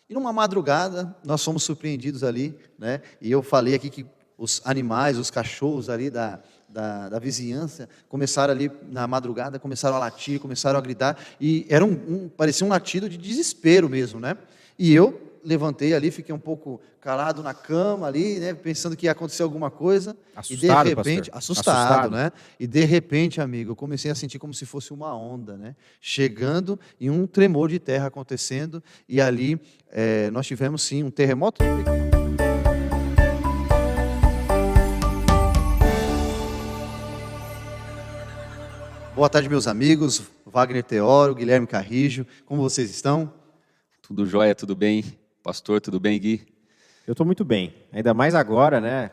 E numa madrugada, nós fomos surpreendidos ali, né? E eu falei aqui que os animais, os cachorros ali da vizinhança, começaram ali na madrugada, começaram a latir, começaram a gritar, e era parecia um latido de desespero mesmo, né? E eu levantei ali, fiquei um pouco calado na cama ali, né? Pensando que ia acontecer alguma coisa, e de Assustado, repente, pastor? assustado, Assustado? né? E de repente, amigo, eu comecei a sentir como se fosse uma onda, né? Chegando e um tremor de terra acontecendo, e ali nós tivemos sim um terremoto. Boa tarde, meus amigos, Wagner Teoro, Guilherme Carrijo, como vocês estão? Tudo jóia, tudo bem? Pastor, tudo bem, Gui? Eu estou muito bem, ainda mais agora, né,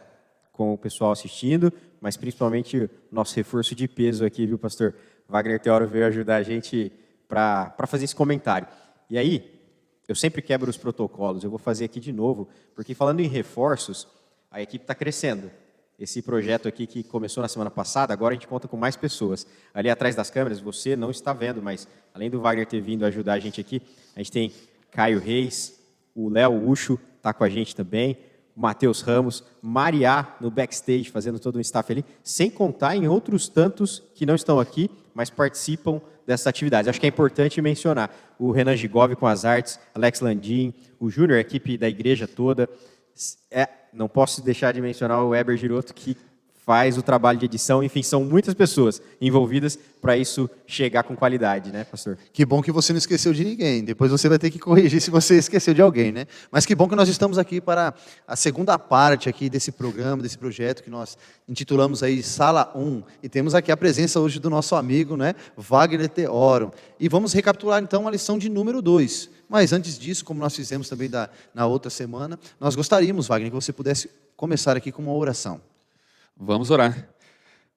com o pessoal assistindo, mas principalmente o nosso reforço de peso aqui, viu, pastor? Wagner Teoro veio ajudar a gente para fazer esse comentário. E aí, eu sempre quebro os protocolos, eu vou fazer aqui de novo, porque falando em reforços, a equipe está crescendo. Esse projeto aqui que começou na semana passada, agora a gente conta com mais pessoas. Ali atrás das câmeras, você não está vendo, mas além do Wagner ter vindo ajudar a gente aqui, a gente tem Caio Reis, o Léo Ucho está com a gente também, o Matheus Ramos, Mariá no backstage, fazendo todo um staff ali, sem contar em outros tantos que não estão aqui, mas participam dessas atividades. Acho que é importante mencionar o Renan Gigove com as artes, Alex Landim, o Júnior, a equipe da igreja toda. Não posso deixar de mencionar o Weber Giroto, que faz o trabalho de edição. Enfim, são muitas pessoas envolvidas para isso chegar com qualidade, né, pastor? Que bom que você não esqueceu de ninguém. Depois você vai ter que corrigir se você esqueceu de alguém, né? Mas que bom que nós estamos aqui para a segunda parte aqui desse programa, desse projeto que nós intitulamos aí Sala 1. E temos aqui a presença hoje do nosso amigo, né, Wagner Teoro. E vamos recapitular então a lição de número 2. Mas antes disso, como nós fizemos também na outra semana, nós gostaríamos, Wagner, que você pudesse começar aqui com uma oração. Vamos orar.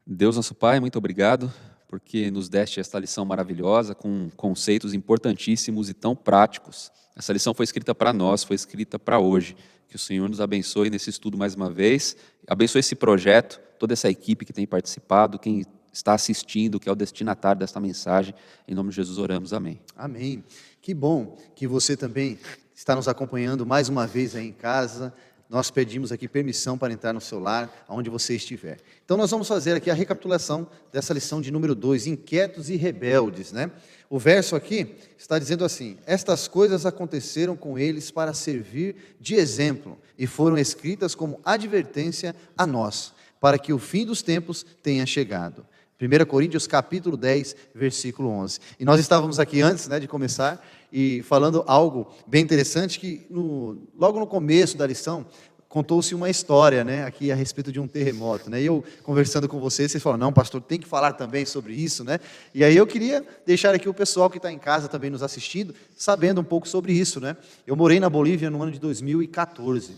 Deus, nosso Pai, muito obrigado, porque nos deste esta lição maravilhosa, com conceitos importantíssimos e tão práticos. Essa lição foi escrita para nós, foi escrita para hoje. Que o Senhor nos abençoe nesse estudo mais uma vez, abençoe esse projeto, toda essa equipe que tem participado, quem está assistindo, que é o destinatário desta mensagem. Em nome de Jesus oramos, amém. Amém. Que bom que você também está nos acompanhando mais uma vez aí em casa. Nós pedimos aqui permissão para entrar no seu lar, aonde você estiver. Então nós vamos fazer aqui a recapitulação dessa lição de número 2, inquietos e rebeldes, né? O verso aqui está dizendo assim: estas coisas aconteceram com eles para servir de exemplo e foram escritas como advertência a nós, para que o fim dos tempos tenha chegado. 1 Coríntios capítulo 10, versículo 11. E nós estávamos aqui antes, né, de começar, e falando algo bem interessante, que logo no começo da lição, contou-se uma história, né, aqui a respeito de um terremoto, né, e eu conversando com vocês falaram, não, pastor, tem que falar também sobre isso, né, e aí eu queria deixar aqui o pessoal que está em casa também nos assistindo, sabendo um pouco sobre isso, né. Eu morei na Bolívia no ano de 2014,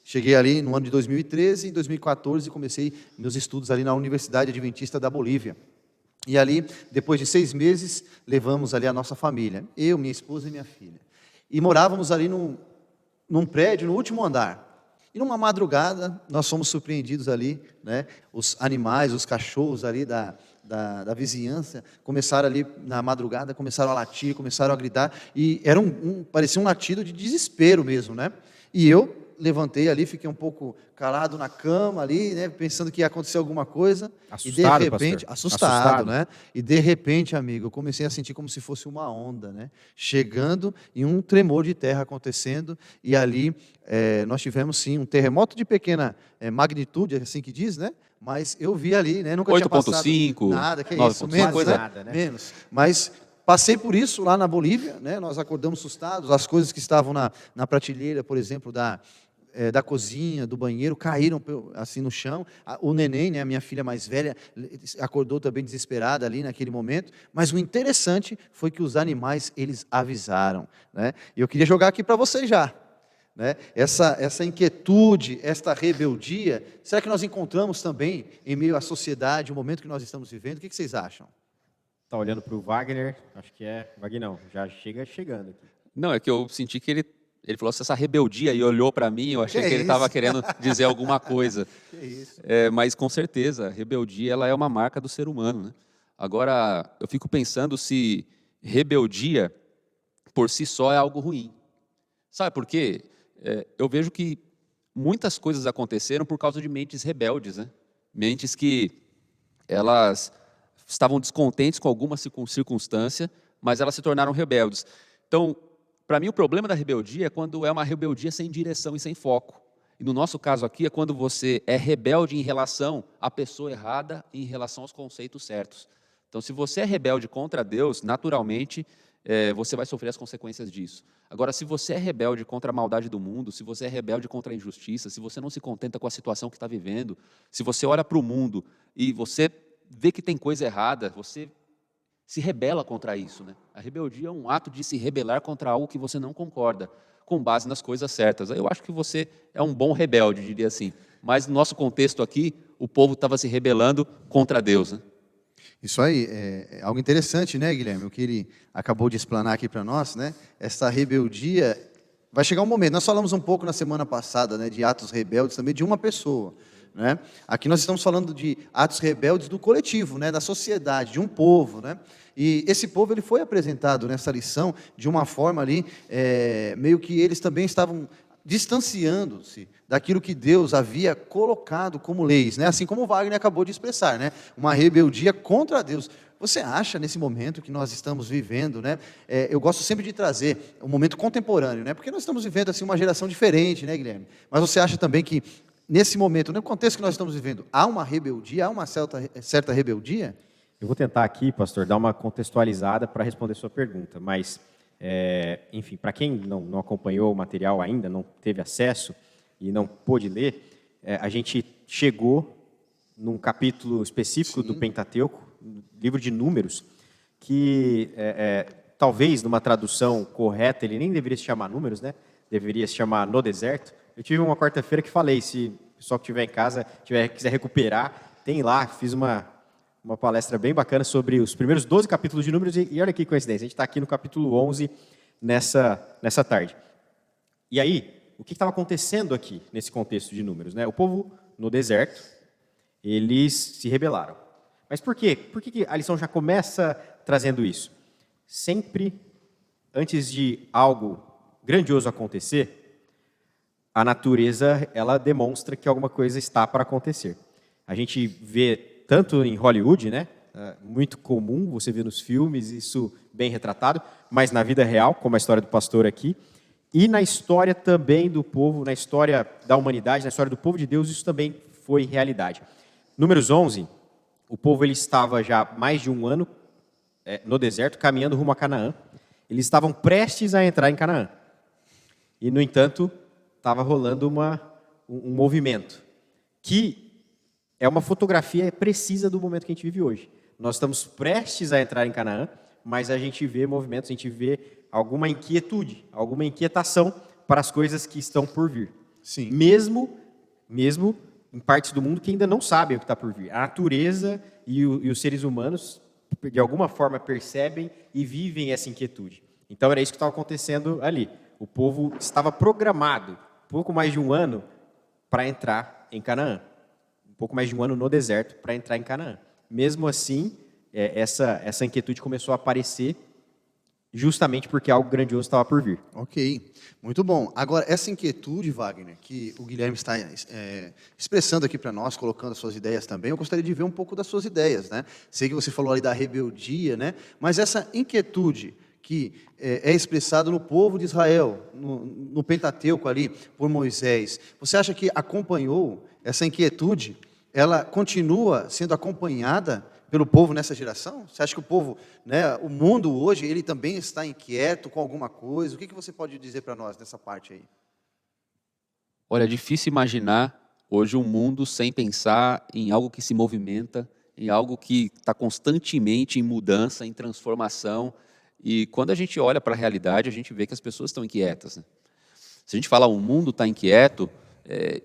cheguei ali no ano de 2013, em 2014 comecei meus estudos ali na Universidade Adventista da Bolívia. E ali, depois de 6 meses, levamos ali a nossa família, eu, minha esposa e minha filha. E morávamos ali num prédio, no último andar. E numa madrugada, nós fomos surpreendidos ali, né, os animais, os cachorros ali da vizinhança, começaram ali na madrugada, começaram a latir, começaram a gritar, e era parecia um latido de desespero mesmo, né? E eu levantei ali, fiquei um pouco calado na cama ali, né, pensando que ia acontecer alguma coisa. Assustado, e de repente, pastor? assustado, né? E de repente, amigo, eu comecei a sentir como se fosse uma onda, né? Chegando e um tremor de terra acontecendo, e ali nós tivemos sim um terremoto de pequena magnitude, assim que diz, né? Mas eu vi ali, né? Nunca tinha passado 8,5, nada, que é 9,5, isso, menos, coisa né? nada, né? Menos. Mas passei por isso lá na Bolívia, né? Nós acordamos assustados, as coisas que estavam na prateleira, por exemplo, da cozinha, do banheiro, caíram assim no chão. O neném, né, a minha filha mais velha, acordou também desesperada ali naquele momento. Mas o interessante foi que os animais, eles avisaram, né? E eu queria jogar aqui para você já, né? Essa inquietude, esta rebeldia, será que nós encontramos também em meio à sociedade, o momento que nós estamos vivendo? O que vocês acham? Está olhando para o Wagner, acho que é Wagner, não, já chegando aqui. Não, é que eu senti que ele falou essa rebeldia e olhou para mim, eu achei que ele estava querendo dizer alguma coisa. Que isso? Mas com certeza, a rebeldia ela é uma marca do ser humano, né? Agora, eu fico pensando se rebeldia por si só é algo ruim. Sabe por quê? Eu vejo que muitas coisas aconteceram por causa de mentes rebeldes, né? Mentes que elas estavam descontentes com alguma circunstância, mas elas se tornaram rebeldes. Então, para mim, o problema da rebeldia é quando é uma rebeldia sem direção e sem foco. E no nosso caso aqui é quando você é rebelde em relação à pessoa errada e em relação aos conceitos certos. Então, se você é rebelde contra Deus, naturalmente, você vai sofrer as consequências disso. Agora, se você é rebelde contra a maldade do mundo, se você é rebelde contra a injustiça, se você não se contenta com a situação que está vivendo, se você olha para o mundo e você vê que tem coisa errada, você se rebela contra isso, né? A rebeldia é um ato de se rebelar contra algo que você não concorda, com base nas coisas certas. Eu acho que você é um bom rebelde, diria assim. Mas no nosso contexto aqui, o povo estava se rebelando contra Deus, né? Isso aí é algo interessante, né, Guilherme? O que ele acabou de explanar aqui para nós, né? Essa rebeldia, vai chegar um momento. Nós falamos um pouco na semana passada, né, de atos rebeldes também de uma pessoa, né? Aqui nós estamos falando de atos rebeldes do coletivo, né, da sociedade, de um povo, né? E esse povo ele foi apresentado nessa lição de uma forma ali, meio que eles também estavam distanciando-se daquilo que Deus havia colocado como leis, né? Assim como o Wagner acabou de expressar, né? Uma rebeldia contra Deus. Você acha, nesse momento que nós estamos vivendo, né? Eu gosto sempre de trazer um momento contemporâneo, né? Porque nós estamos vivendo assim uma geração diferente, né, Guilherme? Mas você acha também que, nesse momento, no contexto que nós estamos vivendo, há uma rebeldia, há uma certa rebeldia? Eu vou tentar aqui, pastor, dar uma contextualizada para responder sua pergunta, mas, enfim, para quem não acompanhou o material ainda, não teve acesso e não pôde ler, a gente chegou num capítulo específico do Pentateuco, livro de Números, que talvez numa tradução correta ele nem deveria se chamar Números, né? Deveria se chamar No Deserto. Eu tive uma quarta-feira que falei, se o pessoal que estiver em casa quiser recuperar, tem lá, fiz uma palestra bem bacana sobre os primeiros 12 capítulos de Números, e olha que coincidência, a gente está aqui no capítulo 11 nessa tarde. E aí, o que estava acontecendo aqui, nesse contexto de Números, né? O povo no deserto, eles se rebelaram. Mas por quê? Por que a lição já começa trazendo isso? Sempre, antes de algo grandioso acontecer, a natureza, ela demonstra que alguma coisa está para acontecer. A gente vê, tanto em Hollywood, né? Muito comum, você vê nos filmes, isso bem retratado, mas na vida real, como a história do pastor aqui, e na história também do povo, na história da humanidade, na história do povo de Deus, isso também foi realidade. Números 11, o povo ele estava já mais de um ano no deserto, caminhando rumo a Canaã. Eles estavam prestes a entrar em Canaã. E, no entanto, estava rolando um movimento, que é uma fotografia precisa do momento que a gente vive hoje. Nós estamos prestes a entrar em Canaã, mas a gente vê movimentos, a gente vê alguma inquietude, alguma inquietação para as coisas que estão por vir. Sim. Mesmo em partes do mundo que ainda não sabem o que está por vir. A natureza e os seres humanos, de alguma forma, percebem e vivem essa inquietude. Então, era isso que estava acontecendo ali. O povo estava programado, pouco mais de um ano, para entrar em Canaã. Um pouco mais de um ano no deserto para entrar em Canaã. Mesmo assim, essa inquietude começou a aparecer justamente porque algo grandioso estava por vir. Ok, muito bom. Agora, essa inquietude, Wagner, que o Guilherme está expressando aqui para nós, colocando as suas ideias também, eu gostaria de ver um pouco das suas ideias, né? Sei que você falou ali da rebeldia, né? Mas essa inquietude que é expressada no povo de Israel, no Pentateuco ali, por Moisés, você acha que acompanhou essa inquietude, ela continua sendo acompanhada pelo povo nessa geração? Você acha que o povo, né, o mundo hoje, ele também está inquieto com alguma coisa? O que você pode dizer para nós nessa parte aí? Olha, é difícil imaginar hoje um mundo sem pensar em algo que se movimenta, em algo que está constantemente em mudança, em transformação. E quando a gente olha para a realidade, a gente vê que as pessoas estão inquietas, né? Se a gente fala o mundo está inquieto,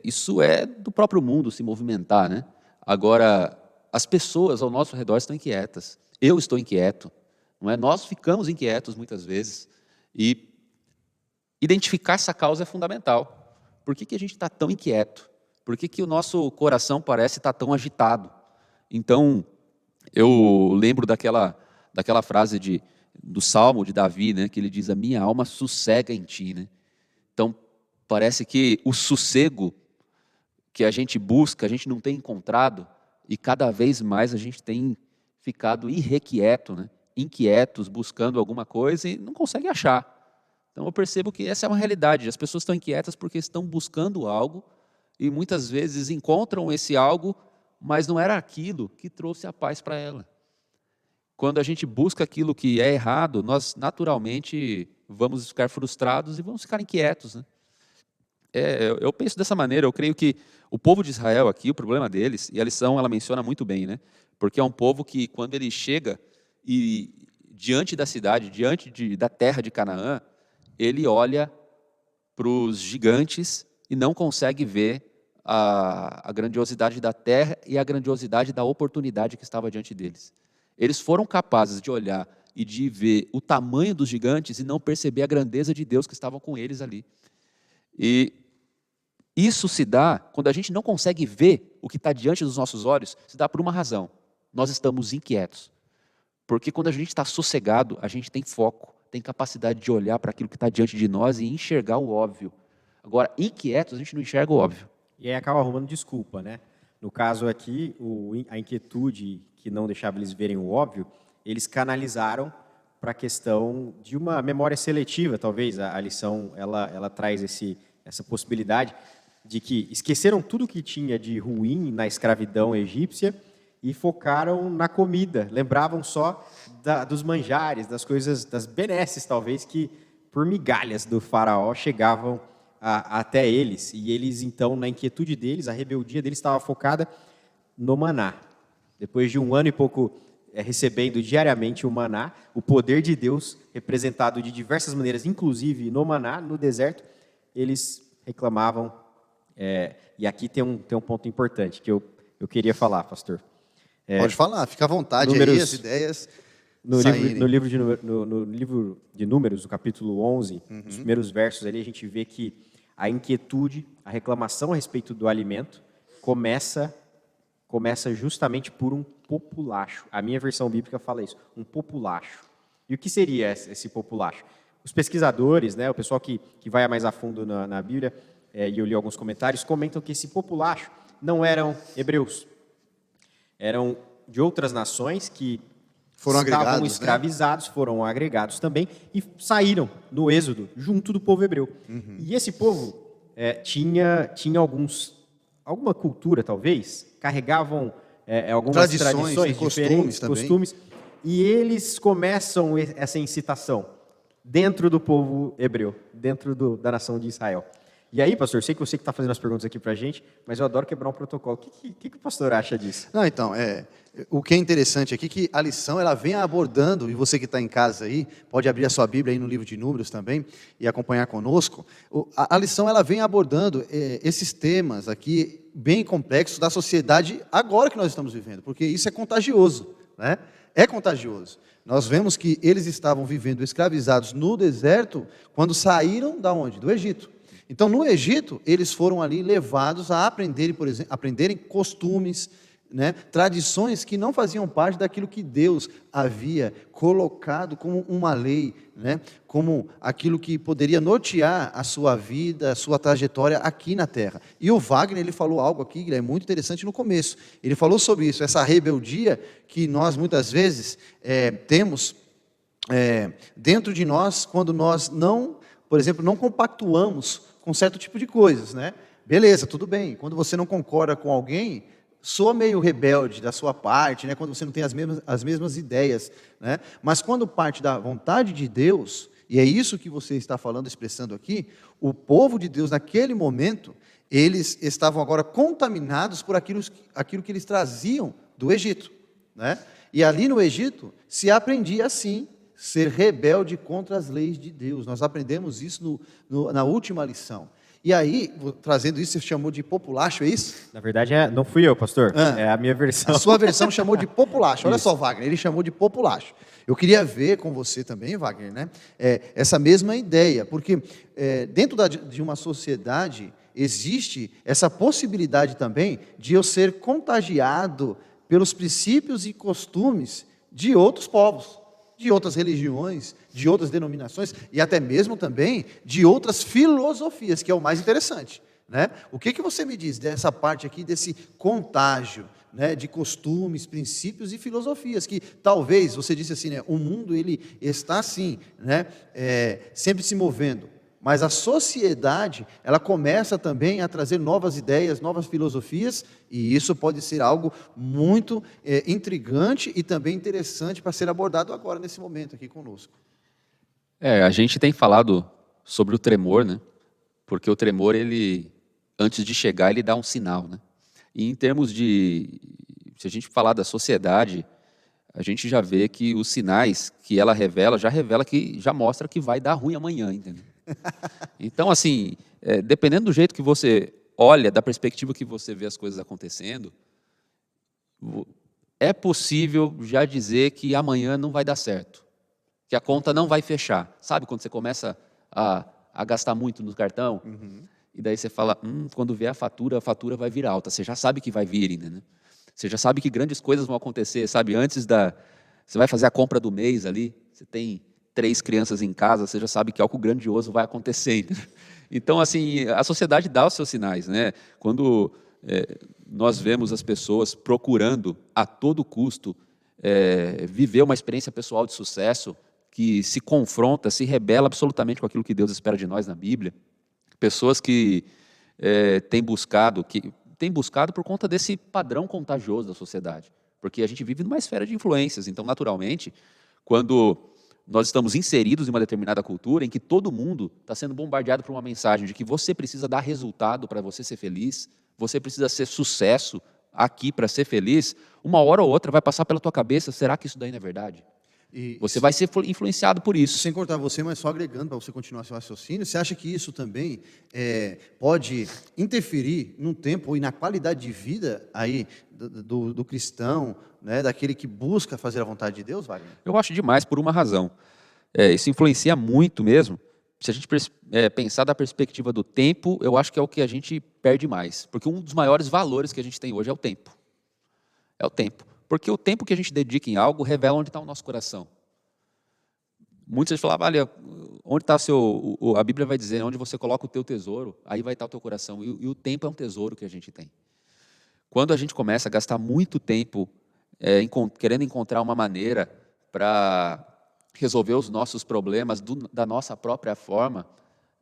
isso é do próprio mundo se movimentar, né? Agora, as pessoas ao nosso redor estão inquietas. Eu estou inquieto, não é? Nós ficamos inquietos muitas vezes. E identificar essa causa é fundamental. Por que a gente está tão inquieto? Por que o nosso coração parece estar tão agitado? Então, eu lembro daquela frase do Salmo de Davi, né, que ele diz: a minha alma sossega em ti, né? Então, parece que o sossego que a gente busca, a gente não tem encontrado, e cada vez mais a gente tem ficado irrequieto, né? Inquietos, buscando alguma coisa e não consegue achar. Então eu percebo que essa é uma realidade, as pessoas estão inquietas porque estão buscando algo e muitas vezes encontram esse algo, mas não era aquilo que trouxe a paz para ela. Quando a gente busca aquilo que é errado, nós naturalmente vamos ficar frustrados e vamos ficar inquietos, né? Eu penso dessa maneira, eu creio que o povo de Israel aqui, o problema deles, e a lição ela menciona muito bem, né? Porque é um povo que quando ele chega e diante da cidade, da terra de Canaã, ele olha para os gigantes e não consegue ver a grandiosidade da terra e a grandiosidade da oportunidade que estava diante deles. Eles foram capazes de olhar e de ver o tamanho dos gigantes e não perceber a grandeza de Deus que estava com eles ali. E isso se dá quando a gente não consegue ver o que está diante dos nossos olhos, se dá por uma razão. Nós estamos inquietos. Porque quando a gente está sossegado, a gente tem foco, tem capacidade de olhar para aquilo que está diante de nós e enxergar o óbvio. Agora, inquietos, a gente não enxerga o óbvio. E aí acaba arrumando desculpa, né? No caso aqui, a inquietude que não deixava eles verem o óbvio, eles canalizaram para a questão de uma memória seletiva, talvez. A lição ela traz essa possibilidade de que esqueceram tudo que tinha de ruim na escravidão egípcia e focaram na comida. Lembravam só dos manjares, das coisas, das benesses, talvez, que por migalhas do faraó chegavam até eles. E eles, então, na inquietude deles, a rebeldia deles estava focada no maná. Depois de 1 ano e pouco recebendo diariamente o maná, o poder de Deus, representado de diversas maneiras, inclusive no maná, no deserto, eles reclamavam. E aqui tem um ponto importante que eu queria falar, pastor. Pode falar, fica à vontade Números, aí, as ideias no livro de Números, no capítulo 11, nos primeiros versos ali, a gente vê que a inquietude, a reclamação a respeito do alimento, começa justamente por um populacho. A minha versão bíblica fala isso, um populacho. E o que seria esse populacho? Os pesquisadores, né, o pessoal que vai mais a fundo na Bíblia, e eu li alguns comentários, comentam que esse populacho não eram hebreus. Eram de outras nações que estavam escravizados, né? Foram agregados também e saíram no êxodo junto do povo hebreu. E esse povo tinha alguma cultura, talvez, carregavam algumas tradições diferentes, costumes, e eles começam essa incitação dentro do povo hebreu, dentro da nação de Israel. E aí, pastor, sei que você que está fazendo as perguntas aqui para a gente, mas eu adoro quebrar um protocolo. O que o pastor acha disso? Não, então, o que é interessante aqui é que a lição ela vem abordando, e você que está em casa aí, pode abrir a sua Bíblia aí no livro de Números também e acompanhar conosco. A lição ela vem abordando esses temas aqui bem complexos da sociedade agora que nós estamos vivendo, porque isso é contagioso, né? É contagioso. Nós vemos que eles estavam vivendo escravizados no deserto quando saíram da onde? Do Egito. Então, no Egito, eles foram ali levados a aprenderem, por exemplo, costumes, né, tradições que não faziam parte daquilo que Deus havia colocado como uma lei, né, como aquilo que poderia nortear a sua vida, a sua trajetória aqui na terra. E o Wagner, ele falou algo aqui, que é muito interessante no começo. Ele falou sobre isso, essa rebeldia que nós muitas vezes temos dentro de nós, quando nós não, por exemplo, não compactuamos com certo tipo de coisas, né? Beleza, tudo bem. Quando você não concorda com alguém, soa meio rebelde da sua parte, né? Quando você não tem as mesmas ideias, né? Mas quando parte da vontade de Deus, e é isso que você está falando, expressando aqui, o povo de Deus naquele momento, eles estavam agora contaminados por aquilo que eles traziam do Egito, né? E ali no Egito se aprendia assim, ser rebelde contra as leis de Deus. Nós aprendemos isso na última lição. E aí, trazendo isso, você chamou de populacho, é isso? Na verdade, não fui eu, pastor. É a minha versão. A sua versão chamou de populacho. Olha só, Wagner, ele chamou de populacho. Eu queria ver com você também, Wagner, né, essa mesma ideia, porque dentro de uma sociedade existe essa possibilidade também de eu ser contagiado pelos princípios e costumes de outros povos. de outras religiões, de outras denominações e até mesmo também de outras filosofias, que é o mais interessante, né? O que você me diz dessa parte aqui, desse contágio, né, de costumes, princípios e filosofias, que talvez, você disse assim, né, o mundo ele está assim, né, sempre se movendo, mas a sociedade, ela começa também a trazer novas ideias, novas filosofias, e isso pode ser algo muito intrigante e também interessante para ser abordado agora, nesse momento aqui conosco. A gente tem falado sobre o tremor, né? Porque o tremor, ele, antes de chegar, ele dá um sinal, né? E em termos de, se a gente falar da sociedade, a gente já vê que os sinais que ela revela, já mostra que vai dar ruim amanhã, entendeu? Então, assim, dependendo do jeito que você olha, da perspectiva que você vê as coisas acontecendo, é possível já dizer que amanhã não vai dar certo, que a conta não vai fechar. Sabe quando você começa a gastar muito no cartão? E daí você fala, quando vier a fatura vai vir alta. Você já sabe que vai vir, né? Você já sabe que grandes coisas vão acontecer, sabe? Você vai fazer a compra do mês ali, você tem 3 crianças em casa, você já sabe que algo grandioso vai acontecer. Né? Então, assim, a sociedade dá os seus sinais, né? Quando nós vemos as pessoas procurando, a todo custo, viver uma experiência pessoal de sucesso, que se confronta, se rebela absolutamente com aquilo que Deus espera de nós na Bíblia, pessoas que têm buscado por conta desse padrão contagioso da sociedade, porque a gente vive numa esfera de influências, então, naturalmente, quando nós estamos inseridos em uma determinada cultura em que todo mundo está sendo bombardeado por uma mensagem de que você precisa dar resultado para você ser feliz, você precisa ser sucesso aqui para ser feliz, uma hora ou outra vai passar pela tua cabeça, será que isso daí não é verdade? Você vai ser influenciado por isso. Sem cortar você, mas só agregando para você continuar seu raciocínio, você acha que isso também pode interferir no tempo e na qualidade de vida aí do cristão, né, daquele que busca fazer a vontade de Deus, Wagner? Eu acho demais por uma razão. Isso influencia muito mesmo. Se a gente pensar da perspectiva do tempo, eu acho que é o que a gente perde mais. Porque um dos maiores valores que a gente tem hoje é o tempo. É o tempo. Porque o tempo que a gente dedica em algo revela onde está o nosso coração. Muitos falavam, olha, onde está a Bíblia vai dizer, onde você coloca o teu tesouro, aí vai estar o teu coração. E o tempo é um tesouro que a gente tem. Quando a gente começa a gastar muito tempo querendo encontrar uma maneira para resolver os nossos problemas da nossa própria forma,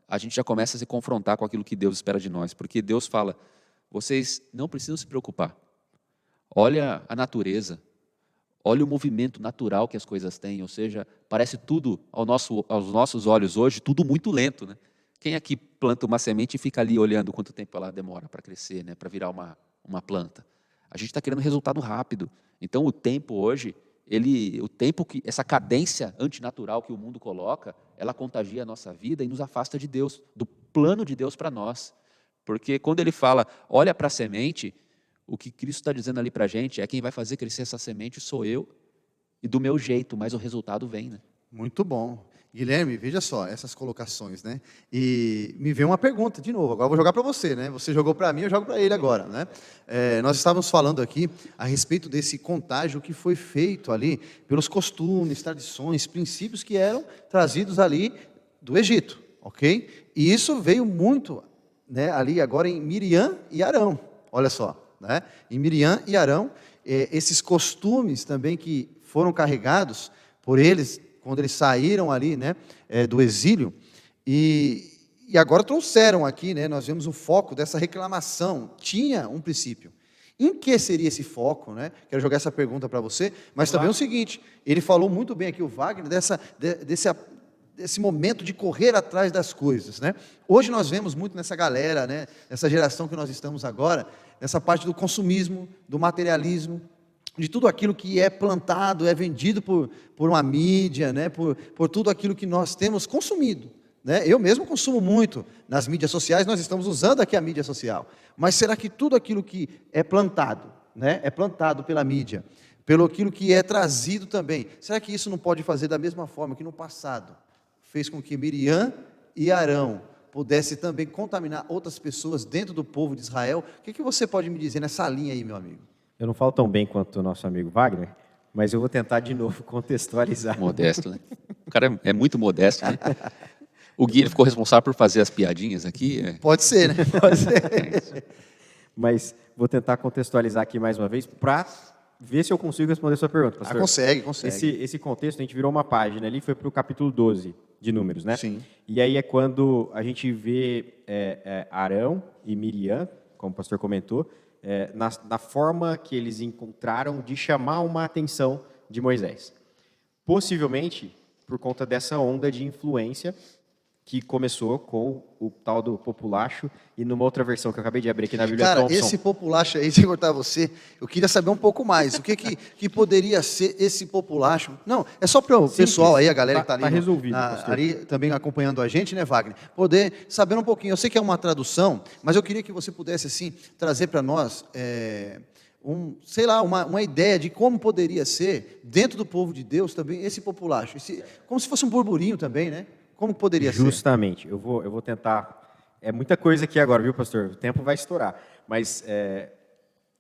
a gente já começa a se confrontar com aquilo que Deus espera de nós. Porque Deus fala, vocês não precisam se preocupar. Olha a natureza, olha o movimento natural que as coisas têm, ou seja, parece tudo, aos nossos olhos hoje, tudo muito lento, né? Quem aqui planta uma semente e fica ali olhando quanto tempo ela demora para crescer, né? Para virar uma planta? A gente está querendo resultado rápido. Então, o tempo hoje, essa cadência antinatural que o mundo coloca, ela contagia a nossa vida e nos afasta de Deus, do plano de Deus para nós. Porque quando ele fala, olha para a semente, o que Cristo está dizendo ali para a gente é quem vai fazer crescer essa semente sou eu e do meu jeito, mas o resultado vem, né? Muito bom. Guilherme, veja só essas colocações, né? E me veio uma pergunta de novo, agora eu vou jogar para você, né? Você jogou para mim, eu jogo para ele agora, né? Nós estávamos falando aqui a respeito desse contágio que foi feito ali pelos costumes, tradições, princípios que eram trazidos ali do Egito, ok? E isso veio muito, né, ali agora em Miriam e Arão, olha só. Né? Em Miriam e Arão, esses costumes também que foram carregados por eles, quando eles saíram ali, né, do exílio, e agora trouxeram aqui, né, nós vemos o foco dessa reclamação, tinha um princípio. Em que seria esse foco? Né? Quero jogar essa pergunta para você, mas também é o seguinte, ele falou muito bem aqui, o Wagner, desse momento de correr atrás das coisas, né? Hoje nós vemos muito nessa galera, né, nessa geração que nós estamos agora, nessa parte do consumismo, do materialismo, de tudo aquilo que é plantado, é vendido por uma mídia, né, por tudo aquilo que nós temos consumido. Né? Eu mesmo consumo muito nas mídias sociais, nós estamos usando aqui a mídia social, mas será que tudo aquilo que é plantado, né, é plantado pela mídia, pelo aquilo que é trazido também, será que isso não pode fazer da mesma forma que no passado fez com que Miriam e Arão pudesse também contaminar outras pessoas dentro do povo de Israel? O que você pode me dizer nessa linha aí, meu amigo? Eu não falo tão bem quanto o nosso amigo Wagner, Mas eu vou tentar de novo contextualizar. Modesto, né? O cara é muito modesto, né? O Gui ele ficou responsável por fazer as piadinhas aqui. Pode ser, né? Pode ser. Mas vou tentar contextualizar aqui mais uma vez para ver se eu consigo responder a sua pergunta, pastor. Consegue. Esse contexto, a gente virou uma página ali, foi para o capítulo 12 de Números, né? Sim. E aí é quando a gente vê Arão e Miriam, como o pastor comentou, na forma que eles encontraram de chamar uma atenção de Moisés. Possivelmente por conta dessa onda de influência que começou com o tal do populacho, e numa outra versão que eu acabei de abrir aqui na Bíblia Cara, Thompson. esse populacho aí, sem cortar você, eu queria saber um pouco mais. O que poderia ser esse populacho? Não, é só para o pessoal aí, a galera que está ali, resolvido, pastor. ali também acompanhando a gente, né, Wagner? Poder saber um pouquinho. Eu sei que é uma tradução, mas eu queria que você pudesse, assim, trazer para nós uma ideia de como poderia ser, dentro do povo de Deus também, esse populacho. Como se fosse um burburinho também, né? Como poderia ser? Justamente. Eu vou tentar. É muita coisa aqui agora, viu, pastor? O tempo vai estourar. Mas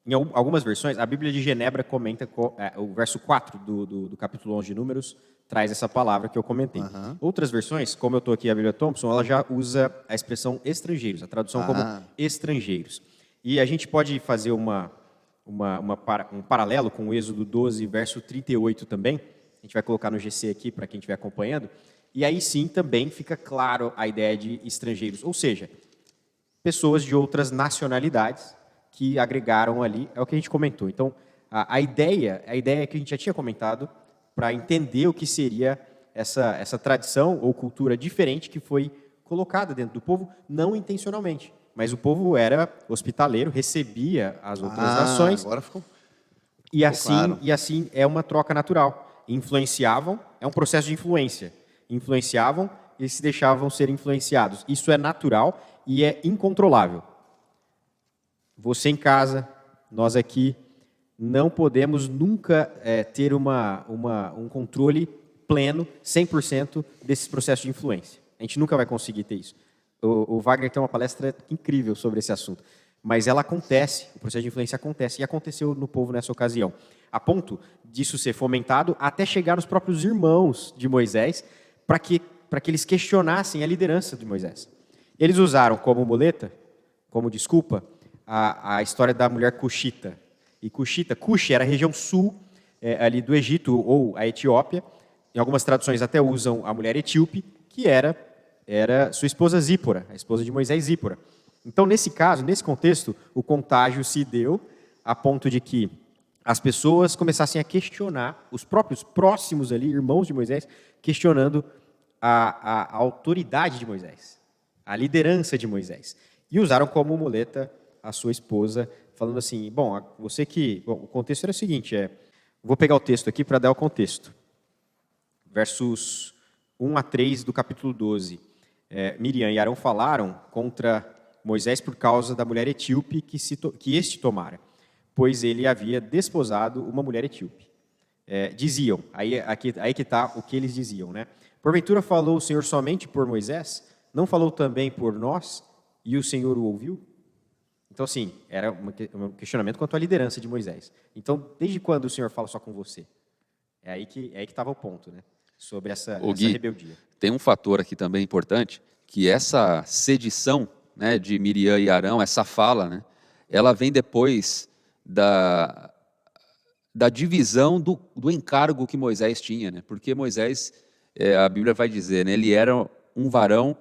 em algumas versões, a Bíblia de Genebra comenta, o verso 4 do capítulo 11 de Números, traz essa palavra que eu comentei. Outras versões, como eu estou aqui a Bíblia Thompson, ela já usa a expressão estrangeiros, a tradução como estrangeiros. E a gente pode fazer um paralelo com o Êxodo 12, verso 38 também. A gente vai colocar no GC aqui para quem estiver acompanhando. E aí sim também fica claro a ideia de estrangeiros, ou seja, pessoas de outras nacionalidades que agregaram ali, é o que a gente comentou. Então, a ideia que a gente já tinha comentado para entender o que seria essa tradição ou cultura diferente que foi colocada dentro do povo, não intencionalmente, mas o povo era hospitaleiro, recebia as outras nações. Agora ficou e assim, claro. E assim é uma troca natural. Influenciavam, é um processo de influência. Influenciavam e se deixavam ser influenciados. Isso é natural e é incontrolável. Você em casa, nós aqui, não podemos nunca ter um controle pleno, 100% desses processos de influência. A gente nunca vai conseguir ter isso. O Wagner tem uma palestra incrível sobre esse assunto. Mas ela acontece, o processo de influência acontece, e aconteceu no povo nessa ocasião. A ponto disso ser fomentado até chegar nos próprios irmãos de Moisés, para que eles questionassem a liderança de Moisés. Eles usaram como muleta, como desculpa, a história da mulher cuxita. E Cush era a região sul ali do Egito ou a Etiópia. Em algumas traduções até usam a mulher etíope, que era sua esposa Zípora, a esposa de Moisés Zípora. Então, nesse caso, nesse contexto, o contágio se deu a ponto de que as pessoas começassem a questionar, os próprios próximos ali, irmãos de Moisés, questionando a autoridade de Moisés, a liderança de Moisés. E usaram como muleta a sua esposa, falando assim, o contexto era o seguinte, vou pegar o texto aqui para dar o contexto. Versos 1 a 3 do capítulo 12. Miriam e Arão falaram contra Moisés por causa da mulher etíope que este tomara, pois ele havia desposado uma mulher etíope. Diziam, aí que está o que eles diziam, né? Porventura falou o Senhor somente por Moisés? Não falou também por nós? E o Senhor o ouviu? Então, assim, era um questionamento quanto à liderança de Moisés. Então, desde quando o Senhor fala só com você? É aí que estava o ponto, né? Sobre essa rebeldia. Tem um fator aqui também importante, que essa sedição, né, de Miriam e Arão, essa fala, né, ela vem depois da divisão do encargo que Moisés tinha, né? Porque Moisés, a Bíblia vai dizer, né, ele era um varão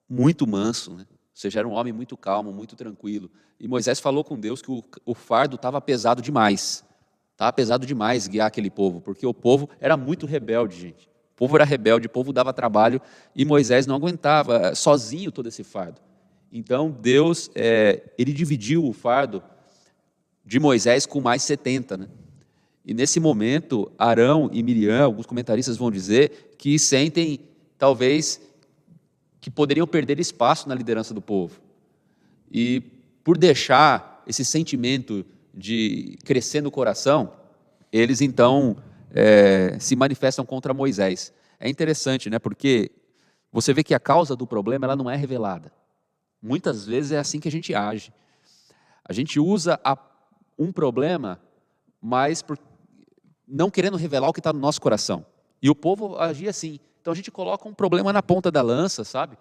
muito manso, né? Ou seja, era um homem muito calmo, muito tranquilo. E Moisés falou com Deus que o fardo estava pesado demais. Estava pesado demais guiar aquele povo, porque o povo era muito rebelde, gente. O povo era rebelde, o povo dava trabalho, e Moisés não aguentava sozinho todo esse fardo. Então, Deus, ele dividiu o fardo de Moisés com mais 70, né? E nesse momento, Arão e Miriam, alguns comentaristas vão dizer que sentem, talvez, que poderiam perder espaço na liderança do povo. E por deixar esse sentimento de crescer no coração, eles então se manifestam contra Moisés. É interessante, né? Porque você vê que a causa do problema ela não é revelada. Muitas vezes é assim que a gente age. A gente usa um problema mais não querendo revelar o que está no nosso coração. E o povo agia assim. Então a gente coloca um problema na ponta da lança, sabe?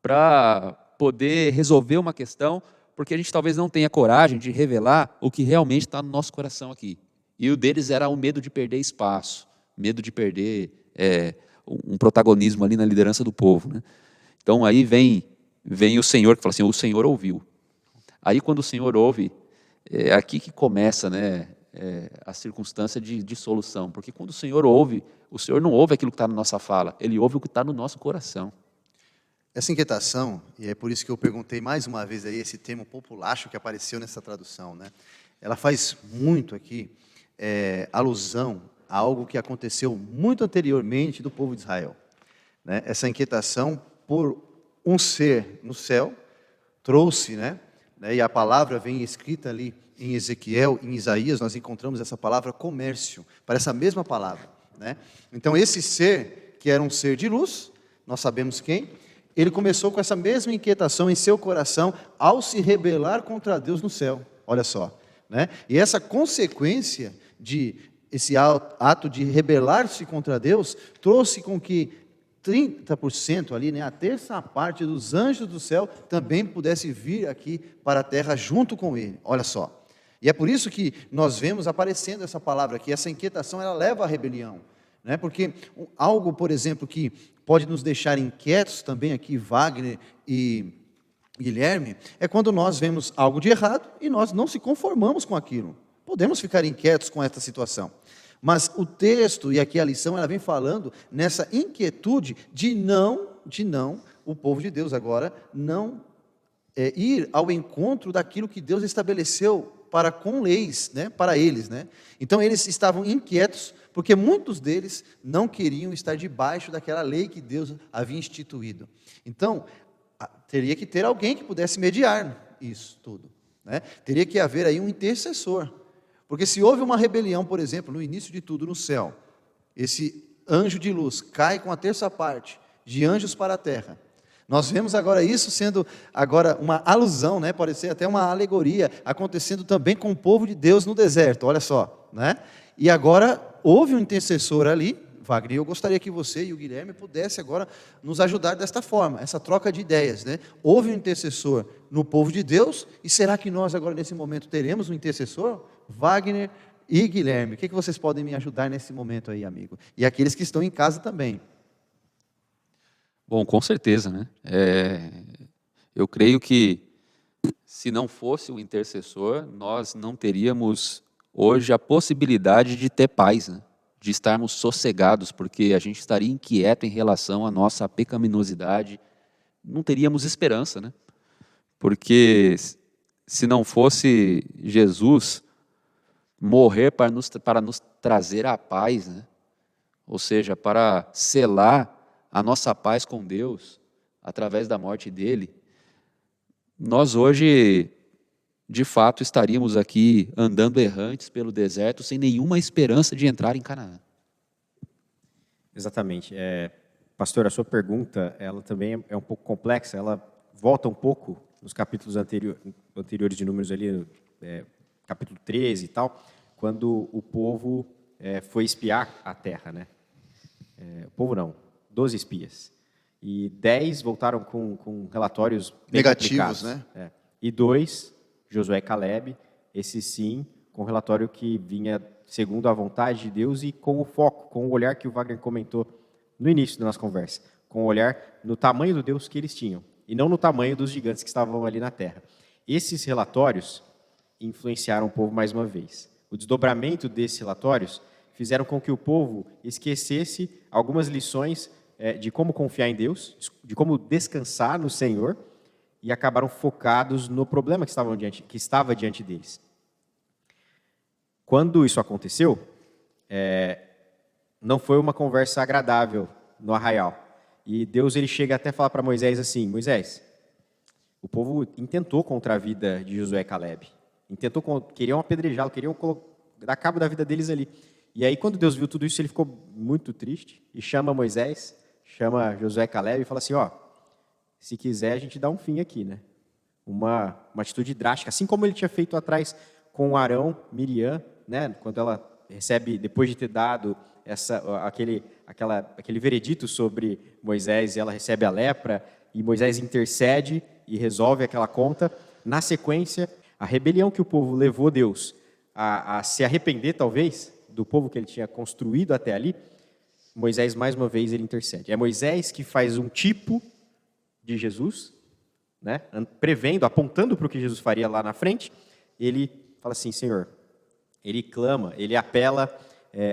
Para poder resolver uma questão, porque a gente talvez não tenha coragem de revelar o que realmente está no nosso coração aqui. E o deles era o medo de perder espaço, medo de perder um protagonismo ali na liderança do povo, né? Então aí vem o Senhor que fala assim, o Senhor ouviu. Aí quando o Senhor ouve, é aqui que começa, né, a circunstância de solução. Porque quando o Senhor não ouve aquilo que está na nossa fala, Ele ouve o que está no nosso coração. Essa inquietação, e é por isso que eu perguntei mais uma vez aí esse termo populacho que apareceu nessa tradução, né? Ela faz muito aqui alusão a algo que aconteceu muito anteriormente do povo de Israel, né? Essa inquietação por um ser no céu trouxe, né? E a palavra vem escrita ali em Ezequiel, em Isaías, nós encontramos essa palavra comércio, para essa mesma palavra, né? Então esse ser, que era um ser de luz, nós sabemos quem, ele começou com essa mesma inquietação em seu coração ao se rebelar contra Deus no céu, olha só, né? E essa consequência esse ato de rebelar-se contra Deus, trouxe com que 30% ali, né, a terça parte dos anjos do céu também pudesse vir aqui para a terra junto com ele, olha só. E é por isso que nós vemos aparecendo essa palavra aqui, essa inquietação, ela leva à rebelião, né? Porque algo, por exemplo, que pode nos deixar inquietos também aqui, Wagner e Guilherme, é quando nós vemos algo de errado e nós não se conformamos com aquilo. Podemos ficar inquietos com essa situação. Mas o texto e aqui a lição, ela vem falando nessa inquietude de não, o povo de Deus agora, não ir ao encontro daquilo que Deus estabeleceu para com leis, né, para eles, né? Então eles estavam inquietos, porque muitos deles não queriam estar debaixo daquela lei que Deus havia instituído. Então, teria que ter alguém que pudesse mediar isso tudo, né? Teria que haver aí um intercessor. Porque se houve uma rebelião, por exemplo, no início de tudo no céu, esse anjo de luz cai com a terça parte de anjos para a terra. Nós vemos agora isso sendo agora uma alusão, né? Pode ser até uma alegoria, acontecendo também com o povo de Deus no deserto, olha só, né? E agora houve um intercessor ali, Wagner, eu gostaria que você e o Guilherme pudessem agora nos ajudar desta forma, essa troca de ideias, né? Houve um intercessor no povo de Deus, e será que nós agora nesse momento teremos um intercessor? Wagner e Guilherme, o que vocês podem me ajudar nesse momento aí, amigo? E aqueles que estão em casa também. Bom, com certeza, né? Eu creio que se não fosse o intercessor, nós não teríamos hoje a possibilidade de ter paz, né? De estarmos sossegados, porque a gente estaria inquieto em relação à nossa pecaminosidade, não teríamos esperança, né? Porque se não fosse Jesus morrer para nos trazer a paz, né? Ou seja, para selar a nossa paz com Deus, através da morte dele, nós hoje, de fato, estaríamos aqui andando errantes pelo deserto, sem nenhuma esperança de entrar em Canaã. Exatamente. Pastor, a sua pergunta, ela também é um pouco complexa, ela volta um pouco nos capítulos anteriores de Números ali, capítulo 13 e tal, quando o povo foi espiar a terra, né? O povo não, 12 espias. E 10 voltaram com relatórios bem negativos, complicados, né? E 2, Josué e Caleb, esse sim, com relatório que vinha segundo a vontade de Deus e com o foco, com o olhar que o Wagner comentou no início da nossa conversa, com o olhar no tamanho do Deus que eles tinham, e não no tamanho dos gigantes que estavam ali na terra. Esses relatórios influenciaram o povo mais uma vez. O desdobramento desses relatórios fizeram com que o povo esquecesse algumas lições de como confiar em Deus, de como descansar no Senhor, e acabaram focados no problema que estava diante deles. Quando isso aconteceu, não foi uma conversa agradável no arraial. E Deus ele chega até a falar para Moisés assim: Moisés, o povo intentou contra a vida de Josué e Caleb. Queriam apedrejá-lo, queriam dar cabo da vida deles ali. E aí, quando Deus viu tudo isso, ele ficou muito triste e chama Moisés, chama Josué e Caleb e fala assim: se quiser, a gente dá um fim aqui, né? Uma atitude drástica, assim como ele tinha feito atrás com Arão, Miriam, né? Quando ela recebe, depois de ter dado aquele veredito sobre Moisés, ela recebe a lepra, e Moisés intercede e resolve aquela conta. Na sequência, a rebelião que o povo levou Deus a se arrepender, talvez, do povo que ele tinha construído até ali, Moisés, mais uma vez, ele intercede. É Moisés que faz um tipo de Jesus, né, prevendo, apontando para o que Jesus faria lá na frente. Ele fala assim, Senhor, ele clama, ele apela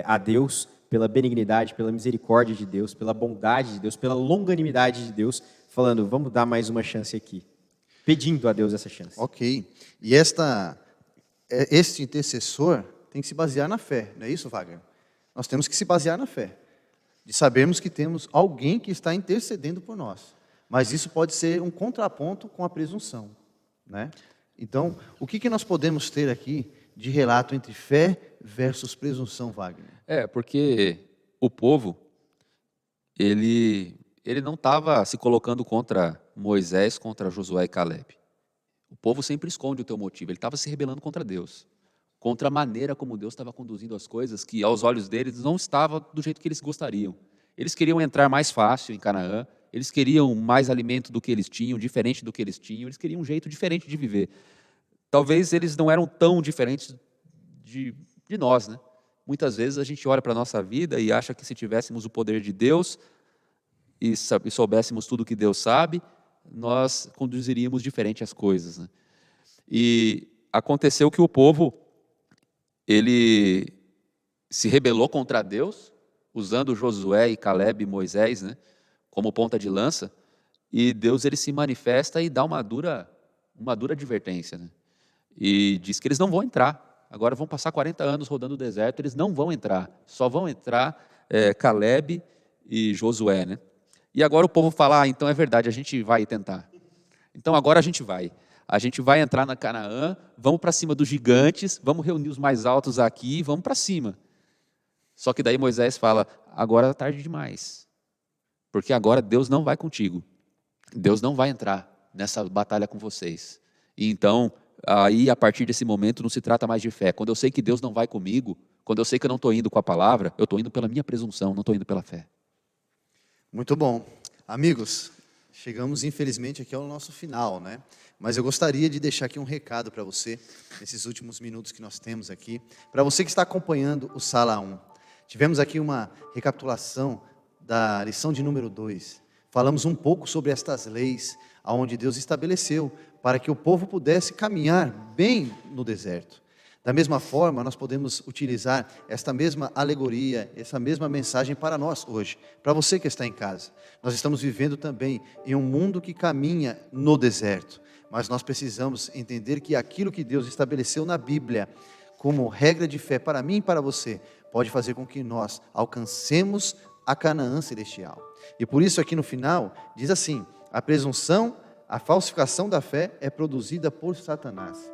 a Deus pela benignidade, pela misericórdia de Deus, pela bondade de Deus, pela longanimidade de Deus, falando, vamos dar mais uma chance aqui, pedindo a Deus essa chance. Ok. E este intercessor tem que se basear na fé, não é isso, Wagner? Nós temos que se basear na fé, de sabermos que temos alguém que está intercedendo por nós. Mas isso pode ser um contraponto com a presunção, né? Então, o que nós podemos ter aqui de relato entre fé versus presunção, Wagner? Porque o povo, ele não estava se colocando contra Moisés, contra Josué e Caleb. O povo sempre esconde o teu motivo. Ele estava se rebelando contra Deus, contra a maneira como Deus estava conduzindo as coisas, que aos olhos deles não estava do jeito que eles gostariam. Eles queriam entrar mais fácil em Canaã, eles queriam mais alimento do que eles tinham, diferente do que eles tinham, eles queriam um jeito diferente de viver. Talvez eles não eram tão diferentes de nós, né? Muitas vezes a gente olha para a nossa vida e acha que se tivéssemos o poder de Deus e soubéssemos tudo que Deus sabe, nós conduziríamos diferente as coisas, né? E aconteceu que o povo, ele se rebelou contra Deus, usando Josué e Caleb e Moisés, né, como ponta de lança, e Deus ele se manifesta e dá uma dura advertência, né? E diz que eles não vão entrar. Agora vão passar 40 anos rodando o deserto, eles não vão entrar. Só vão entrar Caleb e Josué, né? E agora o povo fala, então é verdade, a gente vai tentar. Então agora a gente vai. A gente vai entrar na Canaã, vamos para cima dos gigantes, vamos reunir os mais altos aqui, vamos para cima. Só que daí Moisés fala, agora é tarde demais. Porque agora Deus não vai contigo. Deus não vai entrar nessa batalha com vocês. E então, aí a partir desse momento não se trata mais de fé. Quando eu sei que Deus não vai comigo, quando eu sei que eu não estou indo com a palavra, eu estou indo pela minha presunção, não estou indo pela fé. Muito bom. Amigos, chegamos infelizmente aqui ao nosso final, né? Mas eu gostaria de deixar aqui um recado para você, nesses últimos minutos que nós temos aqui, para você que está acompanhando o Sala 1. Tivemos aqui uma recapitulação da lição de número 2. Falamos um pouco sobre estas leis, aonde Deus estabeleceu para que o povo pudesse caminhar bem no deserto. Da mesma forma, nós podemos utilizar esta mesma alegoria, essa mesma mensagem para nós hoje, para você que está em casa. Nós estamos vivendo também em um mundo que caminha no deserto, mas nós precisamos entender que aquilo que Deus estabeleceu na Bíblia, como regra de fé para mim e para você, pode fazer com que nós alcancemos a Canaã celestial. E por isso aqui no final, diz assim, a presunção, a falsificação da fé é produzida por Satanás.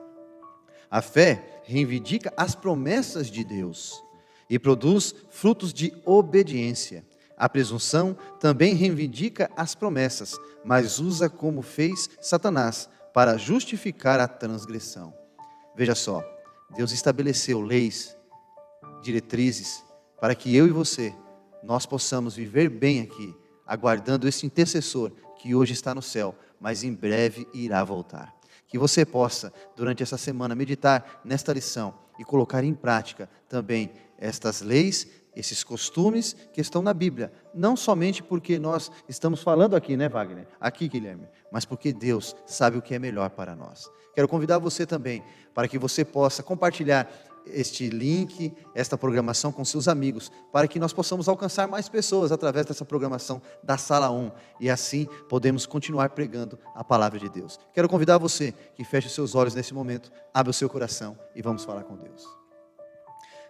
A fé reivindica as promessas de Deus e produz frutos de obediência. A presunção também reivindica as promessas, mas usa como fez Satanás para justificar a transgressão. Veja só, Deus estabeleceu leis, diretrizes, para que eu e você, nós possamos viver bem aqui, aguardando esse intercessor que hoje está no céu, mas em breve irá voltar. Que você possa, durante essa semana, meditar nesta lição e colocar em prática também estas leis, esses costumes que estão na Bíblia. Não somente porque nós estamos falando aqui, né, Wagner? Aqui, Guilherme. Mas porque Deus sabe o que é melhor para nós. Quero convidar você também para que você possa compartilhar este link, esta programação com seus amigos, para que nós possamos alcançar mais pessoas através dessa programação da Sala 1, e assim podemos continuar pregando a palavra de Deus. Quero convidar você que feche os seus olhos nesse momento, abra o seu coração e vamos falar com Deus.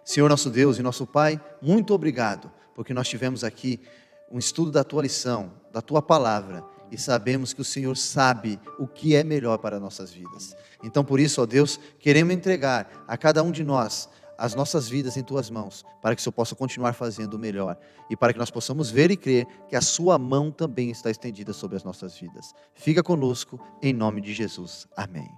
Senhor nosso Deus e nosso Pai, muito obrigado, porque nós tivemos aqui um estudo da Tua lição, da Tua palavra, e sabemos que o Senhor sabe o que é melhor para nossas vidas. Então, por isso, ó Deus, queremos entregar a cada um de nós as nossas vidas em Tuas mãos, para que o Senhor possa continuar fazendo o melhor, e para que nós possamos ver e crer que a Sua mão também está estendida sobre as nossas vidas. Fica conosco, em nome de Jesus. Amém.